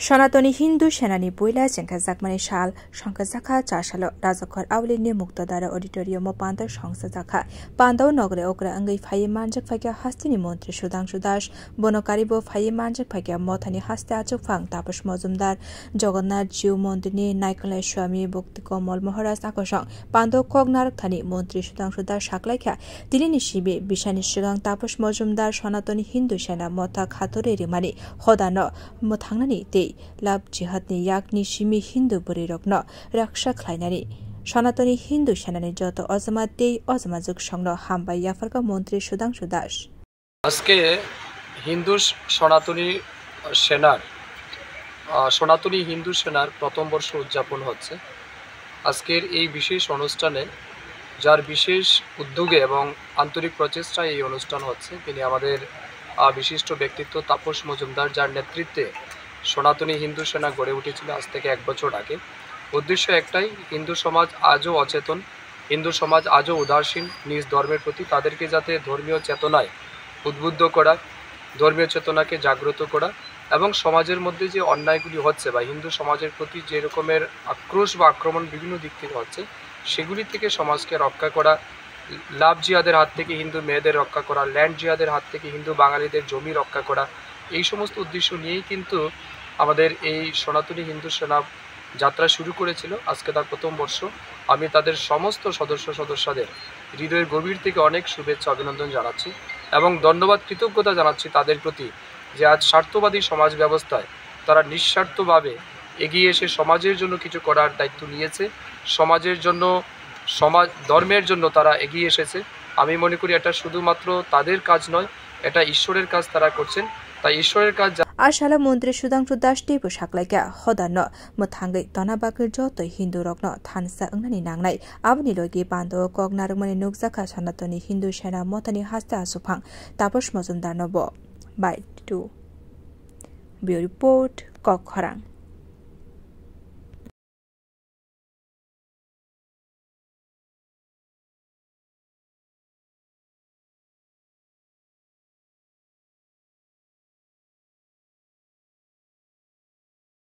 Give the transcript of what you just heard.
সনাতনী হিন্দু সেনানি বইলা চেংখা জাকমানি সাল সংখ্যা জাখা 4 সাল রাজখর আউলিনি মুক্তদারা অডিটোরিয়াম পান্দ সংস্থা জাখা পান্দাও নগরে ওকরা আঙ্গই ফাই মানজাক ফাইকা হাস্তিনি মন্ত্রী সুধাংশু দাস বনকারিবো ফাই মানজাক ফাইকা মথানি হাস্তে আচক ফাং তাপস মজুমদার জগন্নাথ জিউ মন্দিরনি নাইকলাই স্বামী ভক্তি কমল মহারাজ আকর্ষণ পান্দাও কগনারক থানি মন্ত্রী সুধাংশু দাস সাকলাইখা দিলিনি শিবে বিশানি সিগাং তাপস মজুমদার সনাতনী হিন্দু সেনা মথা খাতরে রিমানি হদান মথাংনানি তে লাভ জিহাদনি ইয়াকনি সিমি হিন্দু বরি রগ্ন রক্ষা খ্লাইনানি সনাতনী হিন্দু সেনানি যত অজমাত দেই অজমাজুক সংন হামবাই ইয়াফারকা মন্ত্রী সুধাংশু দাস আজকে হিন্দু সনাতনী হিন্দু সেনার প্রথম বর্ষ উদযাপন হচ্ছে। আজকের এই বিশেষ অনুষ্ঠানে যার বিশেষ উদ্যোগে এবং আন্তরিক প্রচেষ্টায় এই অনুষ্ঠান হচ্ছে তিনি আমাদের বিশিষ্ট ব্যক্তিত্ব তাপস মজুমদার, যার নেতৃত্বে সনাতনী হিন্দু সেনা গড়ে উঠেছিল আজ থেকে 1 বছর আগে। উদ্দেশ্য একটাই, হিন্দু সমাজ আজও অচেতন, হিন্দু সমাজ আজও উদাসীন নিজ ধর্মের প্রতি, তাদেরকে যাতে ধর্মীয় চেতনায় উদ্বুদ্ধ করা, ধর্মীয় চেতনাকে জাগ্রত করা এবং সমাজের মধ্যে যে অন্যায়গুলি হচ্ছে বা হিন্দু সমাজের প্রতি যে রকমের আক্রোশ বা আক্রমণ বিভিন্ন দিক থেকে হচ্ছে সেগুলি থেকে সমাজকে রক্ষা করা, লাভ জিহাদের হাত থেকে হিন্দু মেয়েদের রক্ষা করা, ল্যান্ড জিহাদের হাত থেকে হিন্দু বাঙালিদের জমি রক্ষা করা, এই সমস্ত উদ্দেশ্য নিয়েই কিন্তু আমাদের এই সনাতনী হিন্দু সেনা যাত্রা শুরু করেছিল। আজকে তার প্রথম বর্ষ। আমি তাদের সমস্ত সদস্যদের হৃদয়ের গভীর থেকে অনেক শুভেচ্ছা অভিনন্দন জানাচ্ছি এবং ধন্যবাদ কৃতজ্ঞতা জানাচ্ছি তাদের প্রতি যে আজ স্বার্থবাদী সমাজ ব্যবস্থায় তারা নিঃস্বার্থভাবে এগিয়ে এসে সমাজের জন্য কিছু করার দায়িত্ব নিয়েছে, সমাজের জন্য ধর্মের জন্য তারা এগিয়ে এসেছে। আমি মনে করি এটা শুধুমাত্র তাদের কাজ নয়, এটা ঈশ্বরের কাজ তারা করছেন। তাই ঈশ্বরের কাজ আশালা মন্ত্রী সুধাংশু দাস টেপো সাকলাইকা হদান মথাঙ্গৈ তনাবাকের যত হিন্দু রগ্ন থানসা अंगनानि नांनाय आबनि लगे बान्द कगनारमनि नुकजाखा सनातनी हिन्दु सेना मथानि हास्ते आसुफां तापस मजुमदार नब बाय 2 बिउ रिपोर्ट कखरां।